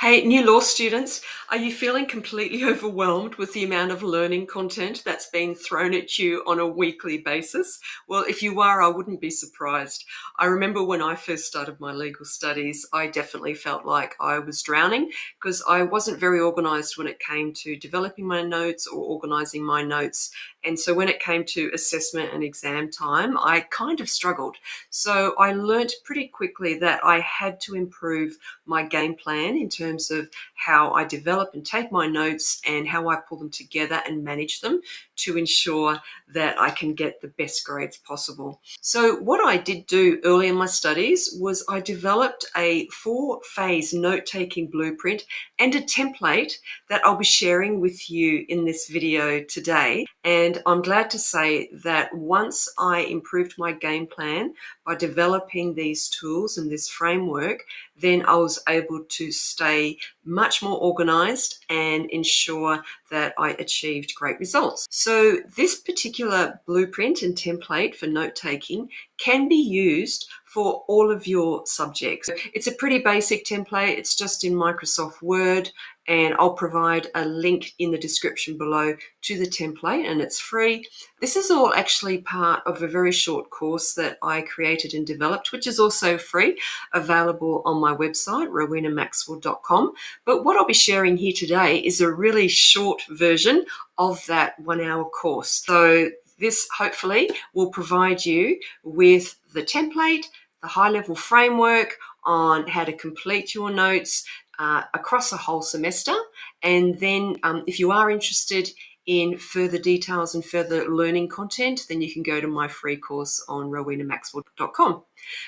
Hey, new law students, are you feeling completely overwhelmed with the amount of learning content that's being thrown at you on a weekly basis? Well, if you are, I wouldn't be surprised. I remember when I first started my legal studies, I definitely felt like I was drowning because I wasn't very organized when it came to developing my notes or organizing my notes. And so when it came to assessment and exam time, I kind of struggled. So I learnt pretty quickly that I had to improve my game plan in terms of how I develop and take my notes and how I pull them together and manage them to ensure that I can get the best grades possible. So what I did do early in my studies was I developed a 4-phase note-taking blueprint and a template that I'll be sharing with you in this video today. And I'm glad to say that once I improved my game plan by developing these tools and this framework, then I was able to stay much more organized and ensure that I achieved great results. So this particular blueprint and template for note-taking can be used for all of your subjects. It's a pretty basic template. It's just in Microsoft Word, and I'll provide a link in the description below to the template, and it's free. This is all actually part of a very short course that I created and developed, which is also free, available on my website, rowena-maxwell.com. But what I'll be sharing here today is a really short version of that 1-hour course. So this hopefully will provide you with the template, the high-level framework on how to complete your notes across a whole semester. And then if you are interested in further details and further learning content, then you can go to my free course on rowena-maxwell.com.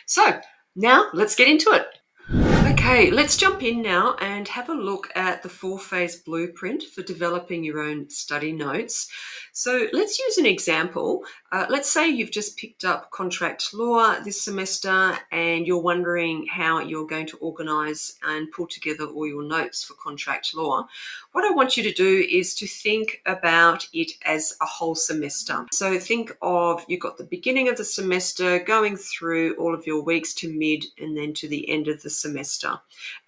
So now let's get into it. Okay, let's jump in now and have a look at the 4-phase blueprint for developing your own study notes. So let's use an example. Let's say you've just picked up contract law this semester and you're wondering how you're going to organise and pull together all your notes for contract law. What I want you to do is to think about it as a whole semester. So think of, you've got the beginning of the semester going through all of your weeks to mid and then to the end of the semester.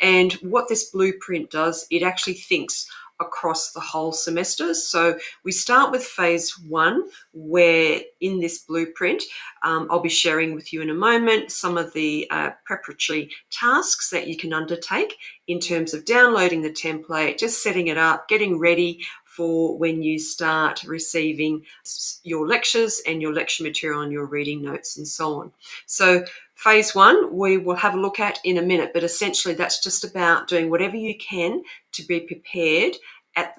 And what this blueprint does, it actually thinks across the whole semester. So we start with phase 1, where in this blueprint, I'll be sharing with you in a moment some of the preparatory tasks that you can undertake in terms of downloading the template, just setting it up, getting ready for when you start receiving your lectures and your lecture material and your reading notes and so on. So phase 1, we will have a look at in a minute, but essentially that's just about doing whatever you can to be prepared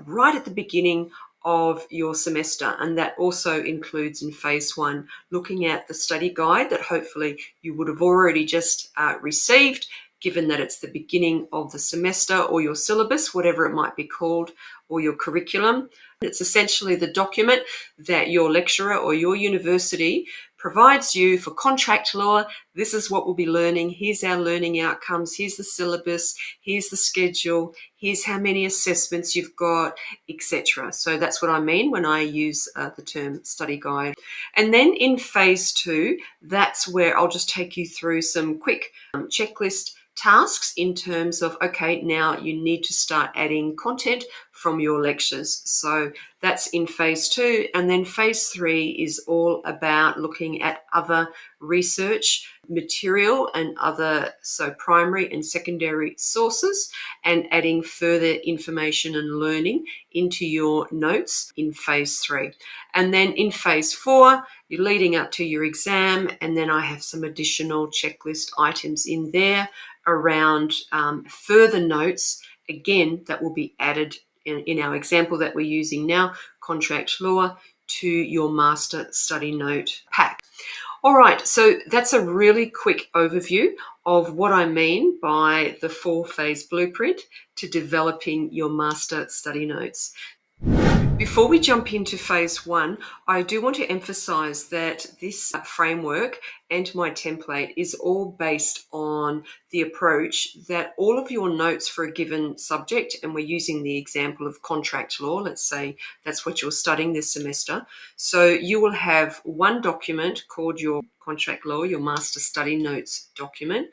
right at the beginning of your semester. And that also includes in phase 1, looking at the study guide that hopefully you would have already just received, given that it's the beginning of the semester, or your syllabus, whatever it might be called, or your curriculum. It's essentially the document that your lecturer or your university provides you for contract law. This is what we'll be learning. Here's our learning outcomes. Here's the syllabus. Here's the schedule. Here's how many assessments you've got, etc. So that's what I mean when I use the term study guide. And then in phase 2, that's where I'll just take you through some quick checklist tasks in terms of, okay, now you need to start adding content from your lectures. So that's in phase 2. And then phase 3 is all about looking at other research material and other, so primary and secondary sources, and adding further information and learning into your notes in phase 3. And then in phase 4, you're leading up to your exam, and then I have some additional checklist items in there around further notes, again, that will be added in our example that we're using now, contract law, to your master study note pack. All right, so that's a really quick overview of what I mean by the 4-phase blueprint to developing your master study notes. Before we jump into phase 1, I do want to emphasize that this framework and my template is all based on the approach that all of your notes for a given subject, and we're using the example of contract law, let's say that's what you're studying this semester. So you will have one document called your contract law, your master study notes document,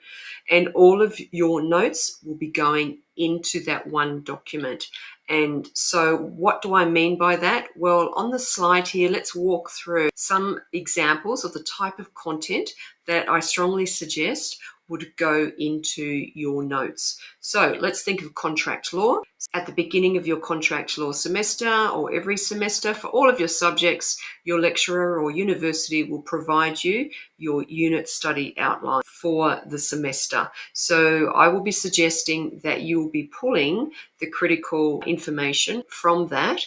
and all of your notes will be going into that one document. And so what do I mean by that? Well, on the slide here, let's walk through some examples of the type of content that I strongly suggest would go into your notes. So let's think of contract law. At the beginning of your contract law semester or every semester for all of your subjects, your lecturer or university will provide you your unit study outline for the semester. So I will be suggesting that you will be pulling the critical information from that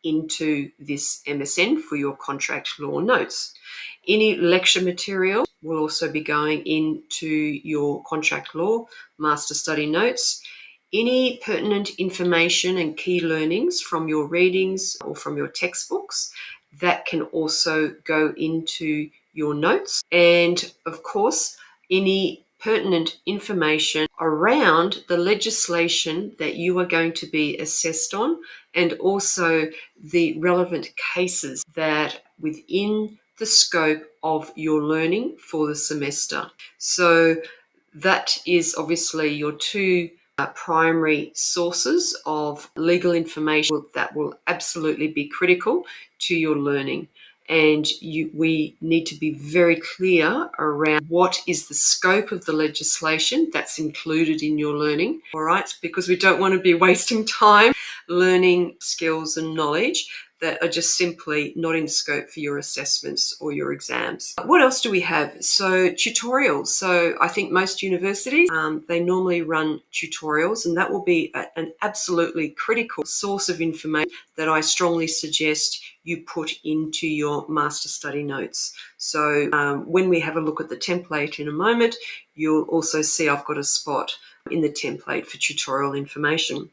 into this MSN for your contract law notes. Any lecture material will also be going into your contract law master study notes. Any pertinent information and key learnings from your readings or from your textbooks, that can also go into your notes. And of course, any pertinent information around the legislation that you are going to be assessed on, and also the relevant cases that within the scope of your learning for the semester. So that is obviously your two primary sources of legal information that will absolutely be critical to your learning. And we need to be very clear around what is the scope of the legislation that's included in your learning, all right? Because we don't want to be wasting time learning skills and knowledge that are just simply not in scope for your assessments or your exams. What else do we have? So tutorials. So I think most universities, they normally run tutorials, and that will be an absolutely critical source of information that I strongly suggest you put into your master study notes. So when we have a look at the template in a moment, you'll also see I've got a spot in the template for tutorial information.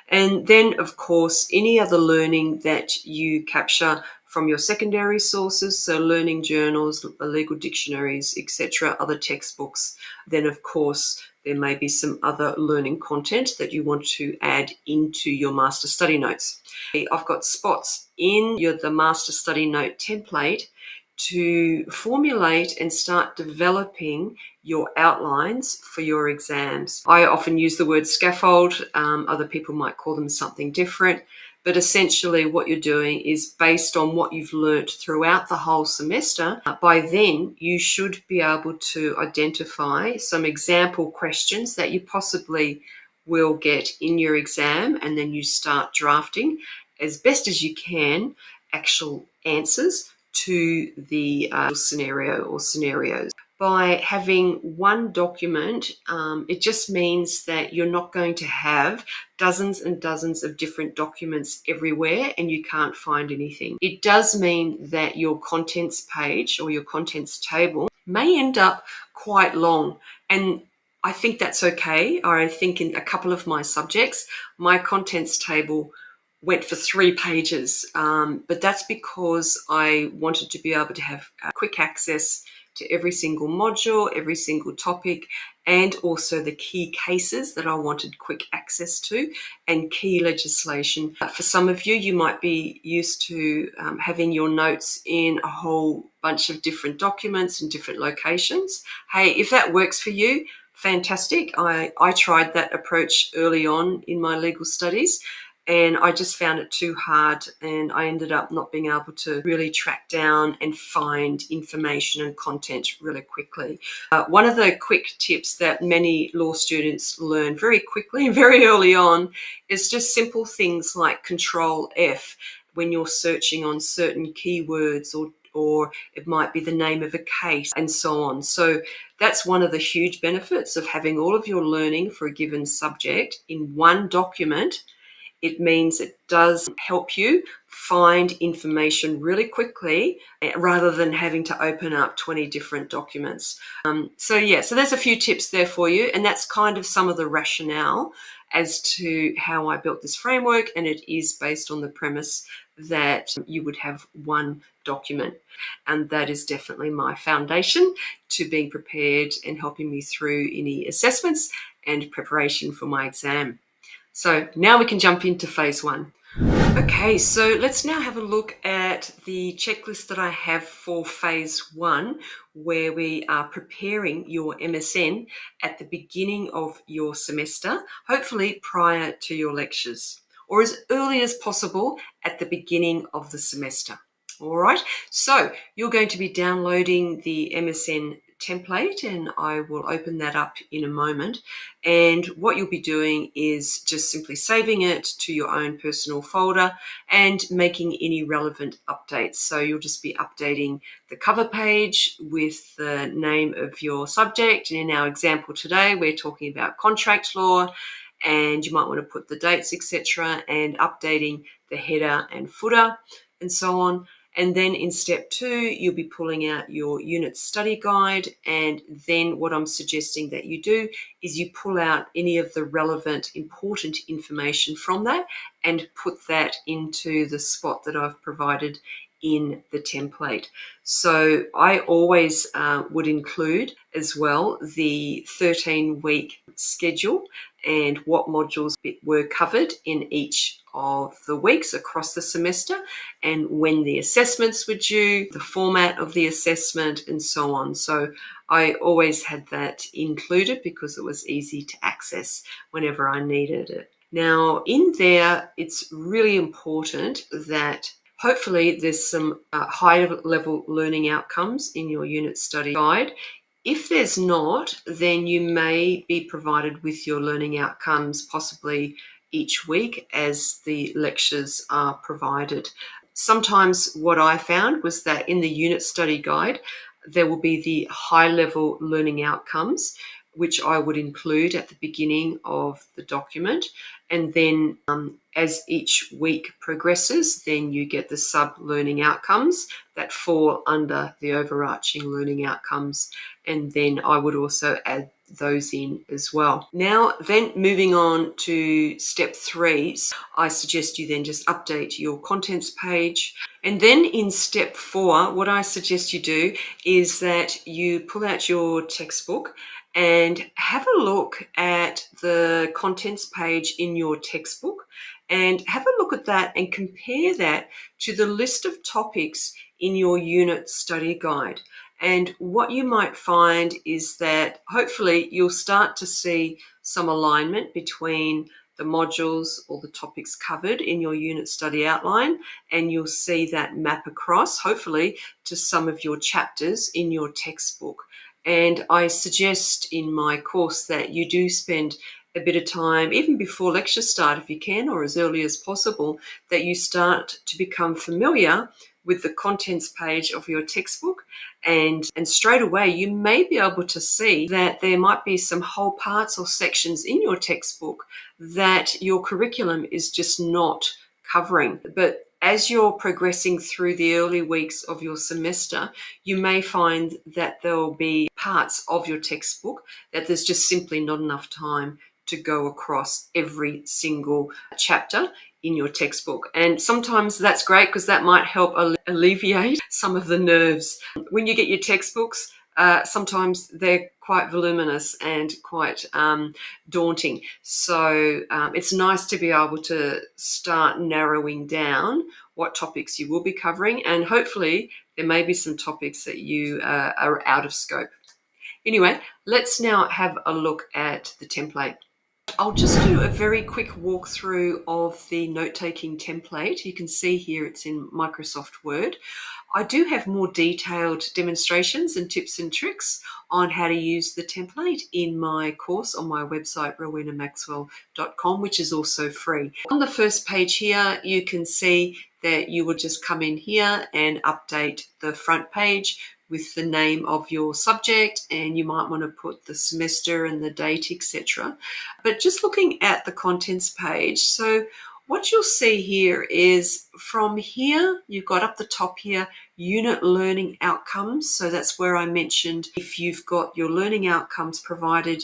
And then, of course, any other learning that you capture from your secondary sources, so learning journals, legal dictionaries, etc., other textbooks. Then, of course, there may be some other learning content that you want to add into your master study notes. I've got spots in the master study note template to formulate and start developing your outlines for your exams. I often use the word scaffold. Other people might call them something different. But essentially what you're doing is based on what you've learnt throughout the whole semester. By then, you should be able to identify some example questions that you possibly will get in your exam, and then you start drafting as best as you can actual answers to the scenario or scenarios. By having one document, it just means that you're not going to have dozens and dozens of different documents everywhere and you can't find anything. It does mean that your contents page or your contents table may end up quite long, and I think that's okay. I think in a couple of my subjects, my contents table went for 3 pages, but that's because I wanted to be able to have quick access to every single module, every single topic, and also the key cases that I wanted quick access to and key legislation. For some of you, you might be used to having your notes in a whole bunch of different documents in different locations. Hey, if that works for you, fantastic. I tried that approach early on in my legal studies, and I just found it too hard, and I ended up not being able to really track down and find information and content really quickly. One of the quick tips that many law students learn very quickly and very early on is just simple things like Control F when you're searching on certain keywords, or it might be the name of a case and so on. So that's one of the huge benefits of having all of your learning for a given subject in one document. It means it does help you find information really quickly rather than having to open up 20 different documents. So there's a few tips there for you, and that's kind of some of the rationale as to how I built this framework, and it is based on the premise that you would have one document, and that is definitely my foundation to being prepared and helping me through any assessments and preparation for my exam. So now we can jump into phase 1. Okay, so let's now have a look at the checklist that I have for phase one, where we are preparing your MSN at the beginning of your semester, hopefully prior to your lectures, or as early as possible at the beginning of the semester. All right, so you're going to be downloading the MSN template, and I will open that up in a moment. And what you'll be doing is just simply saving it to your own personal folder and making any relevant updates. So you'll just be updating the cover page with the name of your subject. And in our example today, we're talking about contract law, and you might want to put the dates, etc., and updating the header and footer and so on. And then in step two, you'll be pulling out your unit study guide. And then what I'm suggesting that you do is you pull out any of the relevant, important information from that and put that into the spot that I've provided in the template. So I always would include as well the 13-week schedule and what modules were covered in each of the weeks across the semester, and when the assessments were due, the format of the assessment, and so on. So I always had that included because it was easy to access whenever I needed it. Now, in there, it's really important that hopefully there's some high-level learning outcomes in your unit study guide. If there's not, then you may be provided with your learning outcomes possibly each week as the lectures are provided. Sometimes what I found was that in the unit study guide, there will be the high-level learning outcomes, which I would include at the beginning of the document. And then as each week progresses, then you get the sub-learning outcomes that fall under the overarching learning outcomes. And then I would also add those in as well. Now, then moving on to step three, I suggest you then just update your contents page. And then in step four, what I suggest you do is that you pull out your textbook and have a look at the contents page in your textbook and have a look at that and compare that to the list of topics in your unit study guide. And what you might find is that hopefully you'll start to see some alignment between the modules or the topics covered in your unit study outline, and you'll see that map across, hopefully, to some of your chapters in your textbook. And I suggest in my course that you do spend a bit of time, even before lectures start if you can, or as early as possible, that you start to become familiar with the contents page of your textbook. And straight away, you may be able to see that there might be some whole parts or sections in your textbook that your curriculum is just not covering. But as you're progressing through the early weeks of your semester, you may find that there will be parts of your textbook that there's just simply not enough time to go across every single chapter in your textbook. And sometimes that's great because that might help alleviate some of the nerves. When you get your textbooks, sometimes they're quite voluminous and quite daunting. So it's nice to be able to start narrowing down what topics you will be covering, and hopefully there may be some topics that you are out of scope. Anyway, let's now have a look at the template. I'll just do a very quick walkthrough of the note-taking template. You can see here it's in Microsoft Word. I do have more detailed demonstrations and tips and tricks on how to use the template in my course on my website, rowenamaxwell.com, which is also free. On the first page here, you can see that you would just come in here and update the front page with the name of your subject, and you might want to put the semester and the date, etc. But just looking at the contents page, so what you'll see here is from here, you've got up the top here, unit learning outcomes. So that's where I mentioned if you've got your learning outcomes provided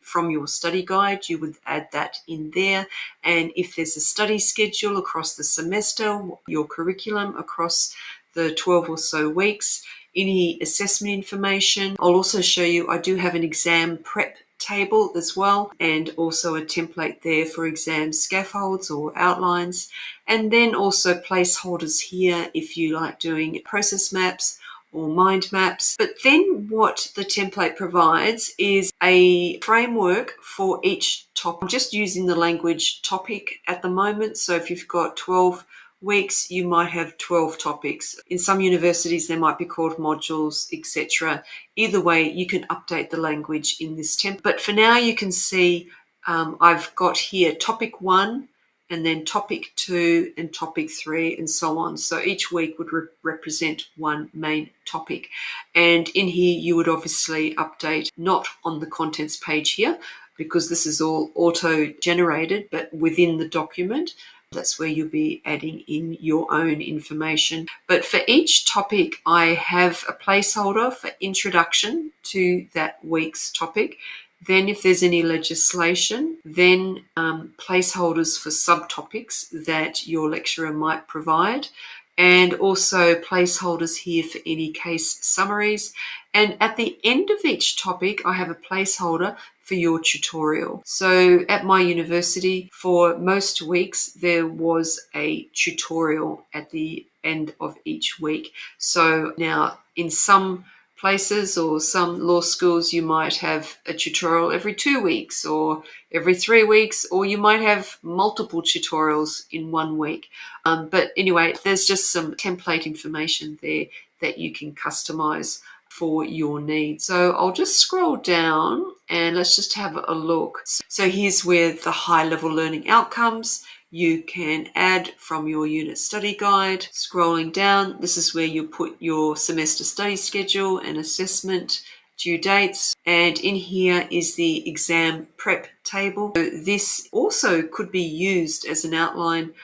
from your study guide, you would add that in there. And if there's a study schedule across the semester, your curriculum across the 12 or so weeks, any assessment information. I'll also show you, I do have an exam prep table as well, and also a template there for exam scaffolds or outlines, and then also placeholders here if you like doing process maps or mind maps. But then what the template provides is a framework for each topic. I'm just using the language topic at the moment. So if you've got 12 weeks, you might have 12 topics. In some universities, they might be called modules, etc. Either way, you can update the language in this template. But for now, you can see I've got here topic 1, and then topic 2 and topic 3 and so on. So each week would represent one main topic. And in here, you would obviously update not on the contents page here, because this is all auto-generated, but within the document. That's where you'll be adding in your own information. But for each topic, I have a placeholder for introduction to that week's topic. Then if there's any legislation, then placeholders for subtopics that your lecturer might provide, and also placeholders here for any case summaries. And at the end of each topic, I have a placeholder for your tutorial. So at my university, for most weeks, there was a tutorial at the end of each week. So now in some places or some law schools, you might have a tutorial every 2 weeks or every 3 weeks, or you might have multiple tutorials in 1 week. But anyway, there's just some template information there that you can customize for your needs. So I'll just scroll down and let's just have a look. So here's where the high-level learning outcomes you can add from your unit study guide. Scrolling down, this is where you put your semester study schedule and assessment due dates. And in here is the exam prep table. So this also could be used as an outline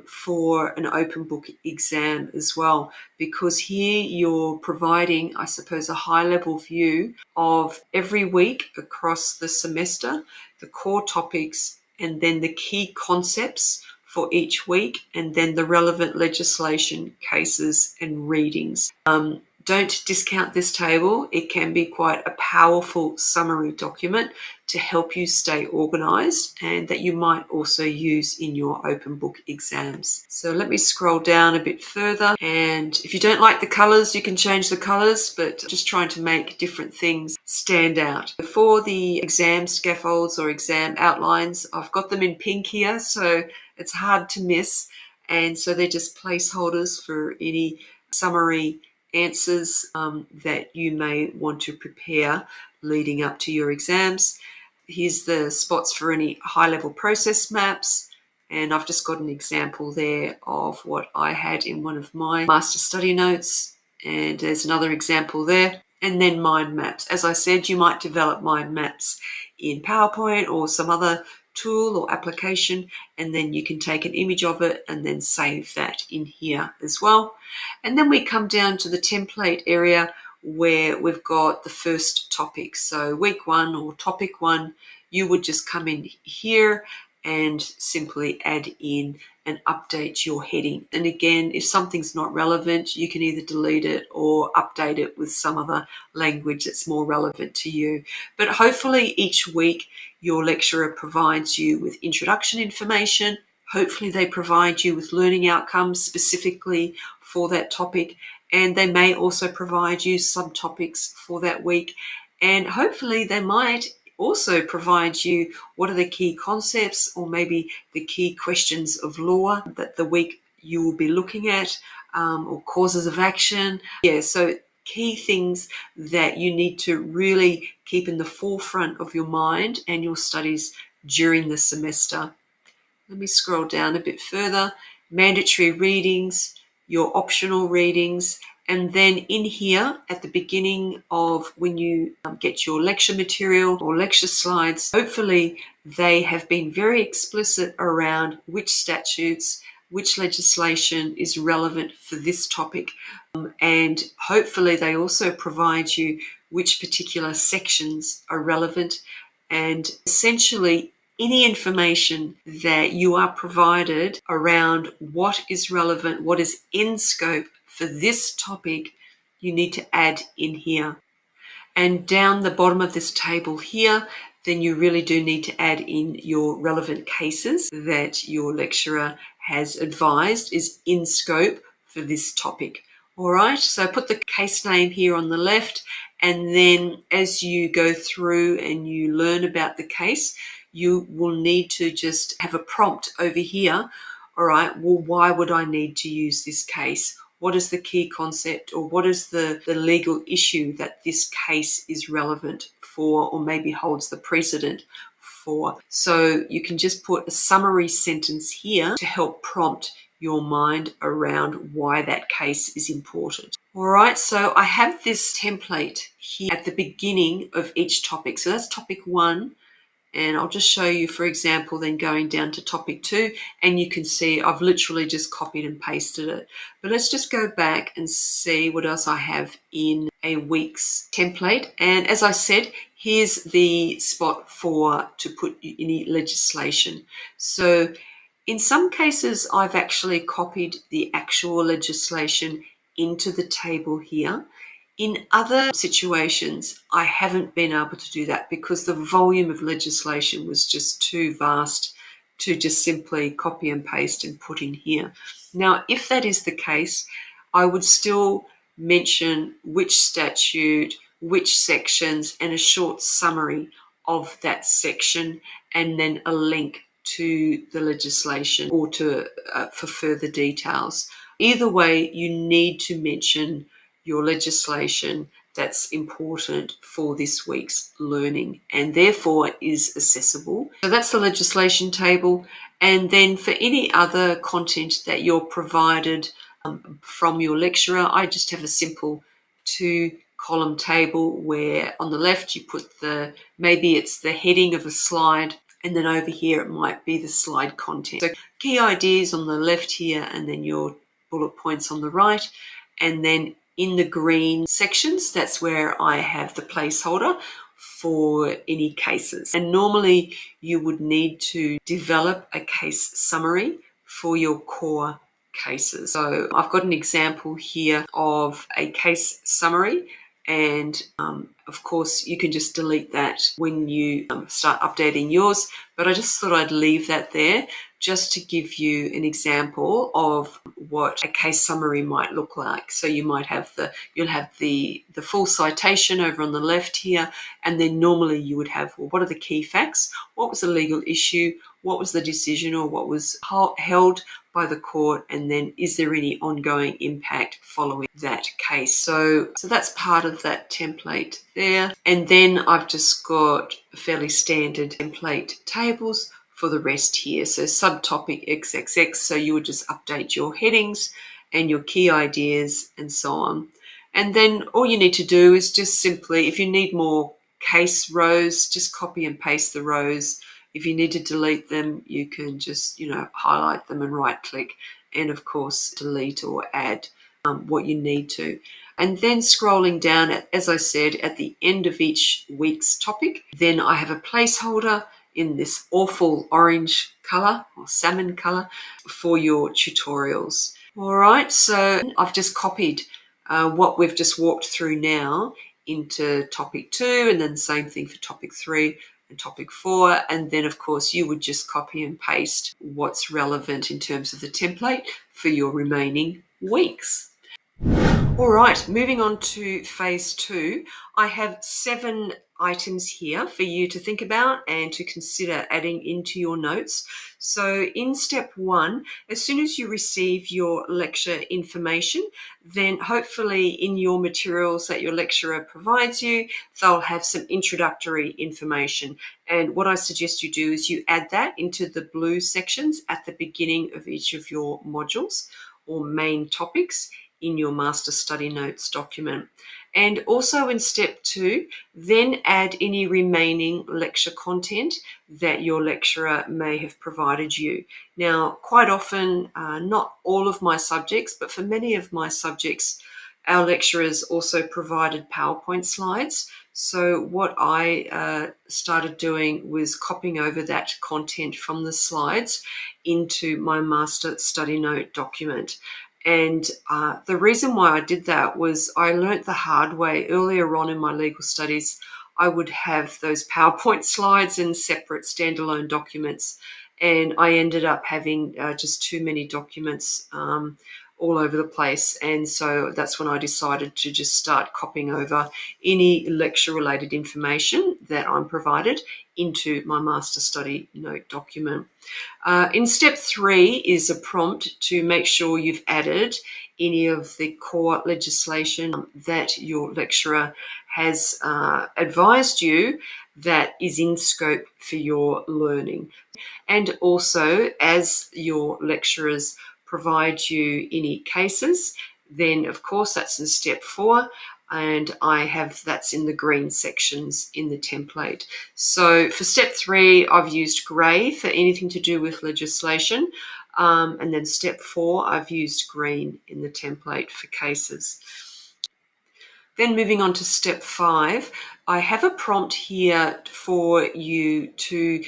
for an open book exam as well, because here you're providing, I suppose, a high-level view of every week across the semester, the core topics, and then the key concepts for each week, and then the relevant legislation, cases, and readings. Don't discount this table. It can be quite a powerful summary document to help you stay organized, and that you might also use in your open book exams. So let me scroll down a bit further, and if you don't like the colors, you can change the colors, but just trying to make different things stand out. For the exam scaffolds or exam outlines, I've got them in pink here, so it's hard to miss. And so they're just placeholders for any summary answers that you may want to prepare leading up to your exams. Here's the spots for any high-level process maps, and I've just got an example there of what I had in one of my master study notes, and there's another example there. And then mind maps. As I said, you might develop mind maps in PowerPoint or some other tool or application, and then you can take an image of it and then save that in here as well. And then we come down to the template area where we've got the first topic. So week 1 or topic 1, you would just come in here and simply add in and update your heading. And again, if something's not relevant, you can either delete it or update it with some other language that's more relevant to you. But hopefully each week your lecturer provides you with introduction information. Hopefully they provide you with learning outcomes specifically for that topic, and they may also provide you subtopics for that week. And hopefully they might also provide you what are the key concepts or maybe the key questions of law that the week you will be looking at, or causes of action. Yeah, so key things that you need to really keep in the forefront of your mind and your studies during the semester. Let me scroll down a bit further. Mandatory readings, your optional readings, and then in here at the beginning of when you get your lecture material or lecture slides, hopefully they have been very explicit around which statutes, which legislation is relevant for this topic. And hopefully they also provide you which particular sections are relevant, and essentially any information that you are provided around what is relevant, what is in scope for this topic, you need to add in here. And down the bottom of this table here, then you really do need to add in your relevant cases that your lecturer has advised is in scope for this topic. All right, so put the case name here on the left, and then as you go through and you learn about the case, you will need to just have a prompt over here. All right, well, why would I need to use this case? What is the key concept, or what is the legal issue that this case is relevant for, or maybe holds the precedent for? So you can just put a summary sentence here to help prompt your mind around why that case is important. All right, so I have this template here at the beginning of each topic. So that's topic 1. And I'll just show you, for example, then going down to topic 2, and you can see I've literally just copied and pasted it. But let's just go back and see what else I have in a week's template. And as I said, here's the spot to put any legislation. So in some cases, I've actually copied the actual legislation into the table here. In other situations, I haven't been able to do that because the volume of legislation was just too vast to just simply copy and paste and put in here. Now, if that is the case, I would still mention which statute, which sections, and a short summary of that section, and then a link to the legislation or for further details. Either way, you need to mention your legislation that's important for this week's learning and therefore is accessible. So that's the legislation table. And then for any other content that you're provided from your lecturer, I just have a simple 2-column table where on the left you put maybe it's the heading of a slide, and then over here it might be the slide content. So key ideas on the left here, and then your bullet points on the right. And then in the green sections, that's where I have the placeholder for any cases. And normally you would need to develop a case summary for your core cases. So I've got an example here of a case summary, and of course you can just delete that when you start updating yours, but I just thought I'd leave that there just to give you an example of what a case summary might look like. So you might have you'll have the full citation over on the left here, and then normally you would have, well, what are the key facts? What was the legal issue? What was the decision, or what was held by the court? And then is there any ongoing impact following that case? So that's part of that template there. And then I've just got fairly standard template tables for the rest here. So subtopic XXX, so you would just update your headings and your key ideas and so on. And then all you need to do is just simply, if you need more case rows, just copy and paste the rows. If you need to delete them, you can just, highlight them and right click, and of course delete or add what you need to. And then scrolling down, as I said, at the end of each week's topic, then I have a placeholder in this awful orange color or salmon color for your tutorials. All right, so I've just copied what we've just walked through now into topic 2, and then same thing for topic 3 and topic 4. And then of course you would just copy and paste what's relevant in terms of the template for your remaining weeks. All right, moving on to phase 2, I have 7 items here for you to think about and to consider adding into your notes. So in step 1, as soon as you receive your lecture information, then hopefully in your materials that your lecturer provides you, they'll have some introductory information. And what I suggest you do is you add that into the blue sections at the beginning of each of your modules or main topics in your master study notes document. And also in step 2, then add any remaining lecture content that your lecturer may have provided you. Now, quite often, not all of my subjects, but for many of my subjects, our lecturers also provided PowerPoint slides. So what I started doing was copying over that content from the slides into my master study note document. And the reason why I did that was I learnt the hard way earlier on in my legal studies. I would have those PowerPoint slides in separate standalone documents. And I ended up having just too many documents all over the place. And so that's when I decided to just start copying over any lecture-related information that I'm provided into my master study note document. In step 3 is a prompt to make sure you've added any of the core legislation that your lecturer has advised you that is in scope for your learning. And also, as your lecturers provide you any cases, then of course that's in step 4, and I have that's in the green sections in the template. So for step 3, I've used grey for anything to do with legislation, and then step 4, I've used green in the template for cases. Then moving on to step 5, I have a prompt here for you to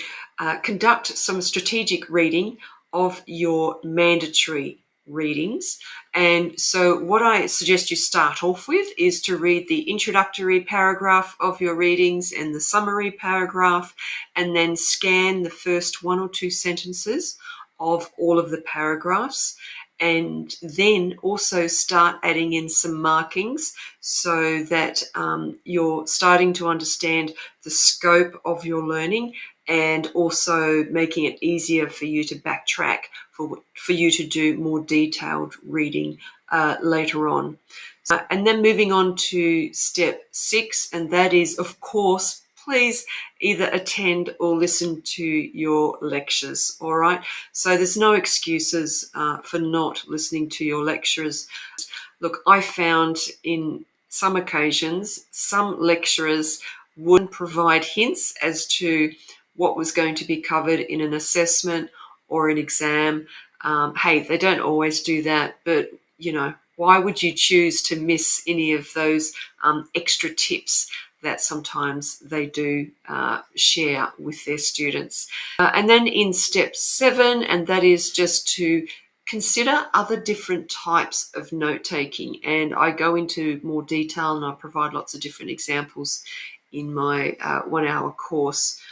conduct some strategic reading of your mandatory readings. And so what I suggest you start off with is to read the introductory paragraph of your readings and the summary paragraph, and then scan the first 1 or 2 sentences of all of the paragraphs, and then also start adding in some markings so that you're starting to understand the scope of your learning, and also making it easier for you to backtrack, for you to do more detailed reading later on. And then moving on to step 6, and that is, of course, please either attend or listen to your lectures, all right? So there's no excuses for not listening to your lectures. Look, I found in some occasions, some lecturers wouldn't provide hints as to what was going to be covered in an assessment or an exam. Hey, they don't always do that, but, why would you choose to miss any of those extra tips that sometimes they do share with their students? And then in step 7, and that is just to consider other different types of note-taking. And I go into more detail and I provide lots of different examples in my 1-hour course.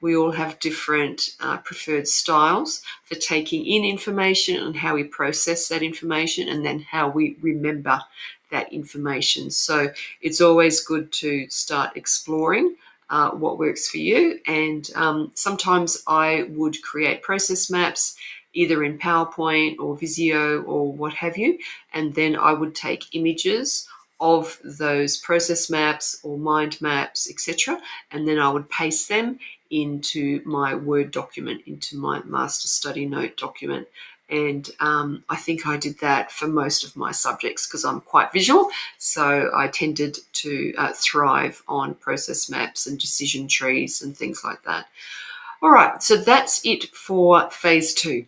We all have different preferred styles for taking in information and how we process that information, and then how we remember that information. So it's always good to start exploring what works for you. And sometimes I would create process maps, either in PowerPoint or Visio or what have you, and then I would take images of those process maps or mind maps, etc., and then I would paste them into my Word document, into my master study note document. And I think I did that for most of my subjects because I'm quite visual, so I tended to thrive on process maps and decision trees and things like that. All right, so that's it for phase 2.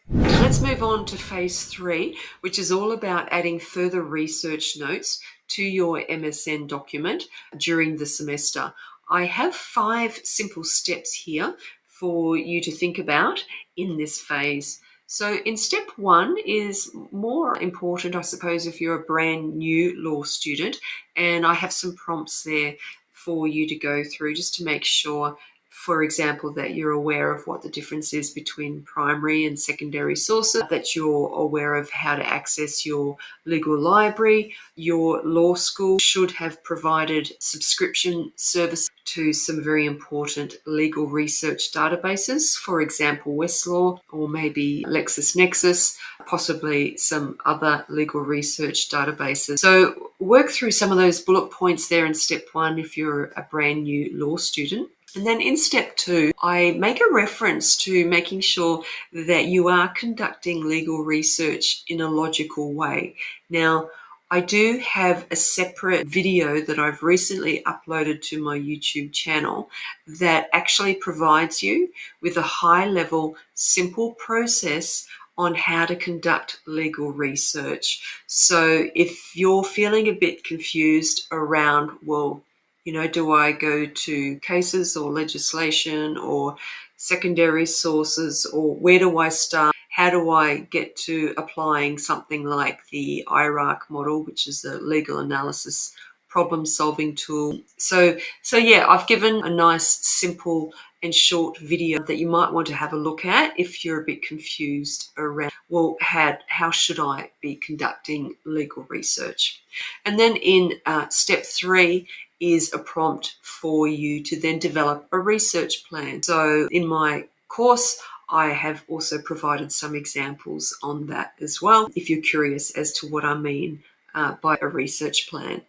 Let's move on to phase 3, which is all about adding further research notes to your MSN document during the semester. I have 5 simple steps here for you to think about in this phase. So in step 1 is more important, I suppose, if you're a brand new law student, and I have some prompts there for you to go through just to make sure, for example, that you're aware of what the difference is between primary and secondary sources, that you're aware of how to access your legal library. Your law school should have provided subscription services to some very important legal research databases, for example, Westlaw or maybe LexisNexis, possibly some other legal research databases. So work through some of those bullet points there in step 1 if you're a brand new law student. And then in step 2, I make a reference to making sure that you are conducting legal research in a logical way. Now, I do have a separate video that I've recently uploaded to my YouTube channel that actually provides you with a high-level, simple process on how to conduct legal research. So if you're feeling a bit confused around, well, do I go to cases or legislation or secondary sources, or where do I start? How do I get to applying something like the IRAC model, which is the legal analysis problem-solving tool. So yeah, I've given a nice, simple and short video that you might want to have a look at if you're a bit confused around, well, how should I be conducting legal research? And then in step 3 is a prompt for you to then develop a research plan. So in my course, I have also provided some examples on that as well, if you're curious as to what I mean by a research plan.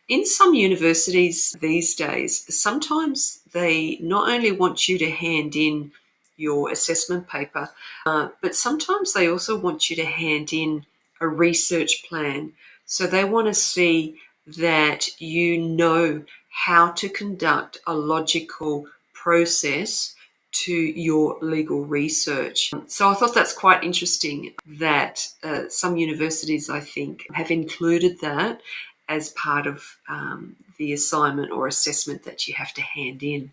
In some universities these days, sometimes they not only want you to hand in your assessment paper, but sometimes they also want you to hand in a research plan. So they want to see that you know how to conduct a logical process to your legal research. So I thought that's quite interesting that some universities, I think, have included that as part of the assignment or assessment that you have to hand in.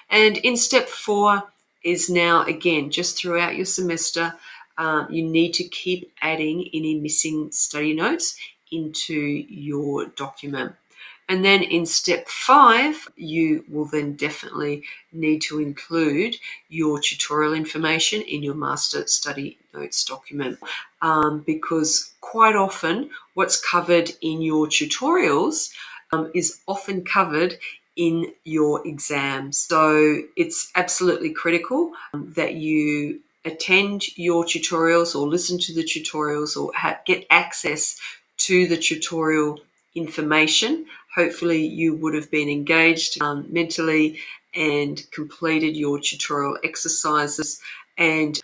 And in step 4 is now, again, just throughout your semester, you need to keep adding any missing study notes into your document. And then in step 5, you will then definitely need to include your tutorial information in your master study notes document, because quite often what's covered in your tutorials is often covered in your exams. So it's absolutely critical that you attend your tutorials or listen to the tutorials or get access to the tutorial information. Hopefully you would have been engaged mentally and completed your tutorial exercises. And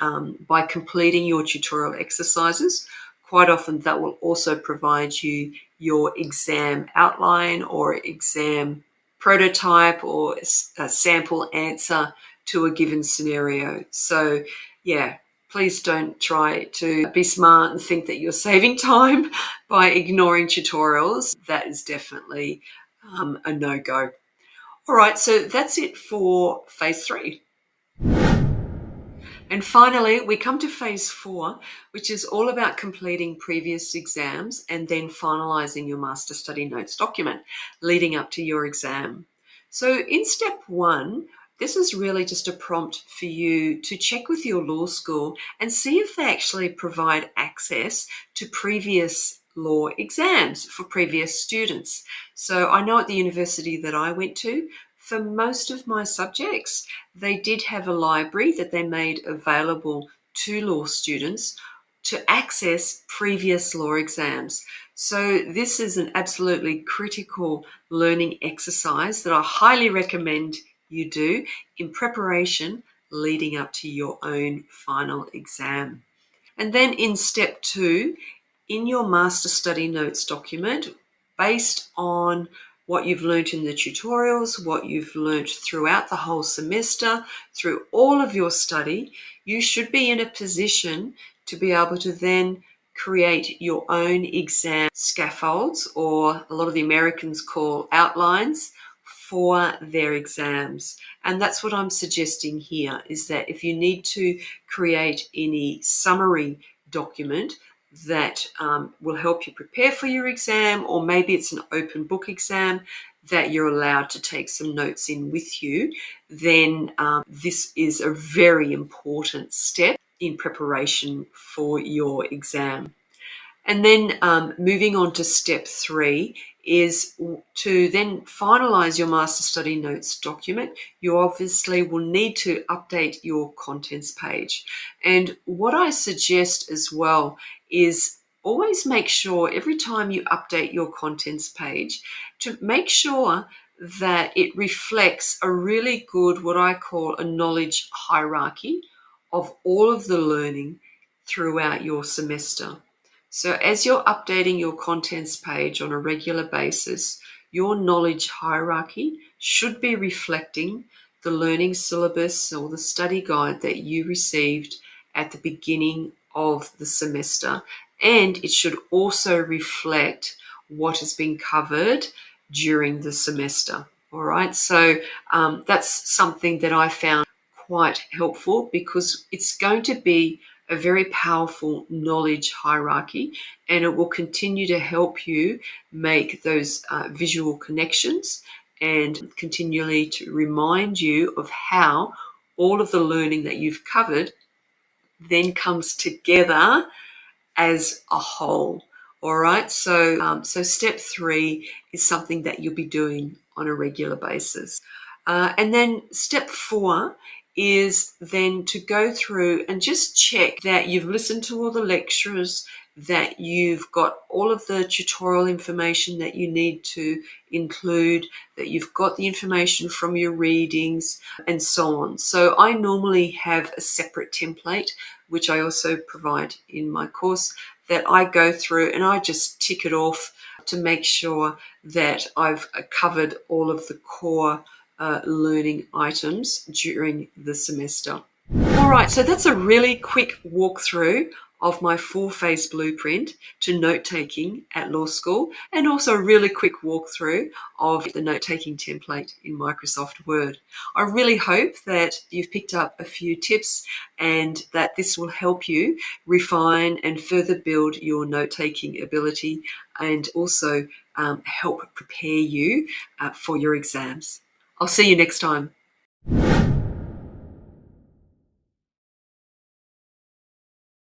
by completing your tutorial exercises, quite often that will also provide you your exam outline or exam prototype or a sample answer to a given scenario. So yeah, please don't try to be smart and think that you're saving time by ignoring tutorials. That is definitely a no-go. All right, so that's it for phase 3. And finally, we come to phase 4, which is all about completing previous exams and then finalising your master study notes document leading up to your exam. So in step 1, this is really just a prompt for you to check with your law school and see if they actually provide access to previous law exams for previous students. So I know at the university that I went to, for most of my subjects, they did have a library that they made available to law students to access previous law exams. So this is an absolutely critical learning exercise that I highly recommend you do in preparation leading up to your own final exam. And then in step 2, in your master study notes document, based on what you've learnt in the tutorials, what you've learnt throughout the whole semester, through all of your study, you should be in a position to be able to then create your own exam scaffolds, or a lot of the Americans call outlines, for their exams. And that's what I'm suggesting here, is that if you need to create any summary document that will help you prepare for your exam, or maybe it's an open book exam that you're allowed to take some notes in with you, then this is a very important step in preparation for your exam. And then moving on to step 3 is to then finalise your master study notes document. You obviously will need to update your contents page. And what I suggest as well is always make sure every time you update your contents page to make sure that it reflects a really good, what I call a knowledge hierarchy of all of the learning throughout your semester. So as you're updating your contents page on a regular basis, your knowledge hierarchy should be reflecting the learning syllabus or the study guide that you received at the beginning of the semester. And it should also reflect what has been covered during the semester. All right, so that's something that I found quite helpful, because it's going to be a very powerful knowledge hierarchy, and it will continue to help you make those visual connections and continually to remind you of how all of the learning that you've covered then comes together as a whole. All right. So step 3 is something that you'll be doing on a regular basis. And then step 4 is then to go through and just check that you've listened to all the lectures, that you've got all of the tutorial information that you need to include, that you've got the information from your readings, and so on. So I normally have a separate template, which I also provide in my course, that I go through and I just tick it off to make sure that I've covered all of the core learning items during the semester. All right, so that's a really quick walkthrough of my 4-phase blueprint to note-taking at law school, and also a really quick walkthrough of the note-taking template in Microsoft Word. I really hope that you've picked up a few tips and that this will help you refine and further build your note-taking ability, and also help prepare you for your exams. I'll see you next time.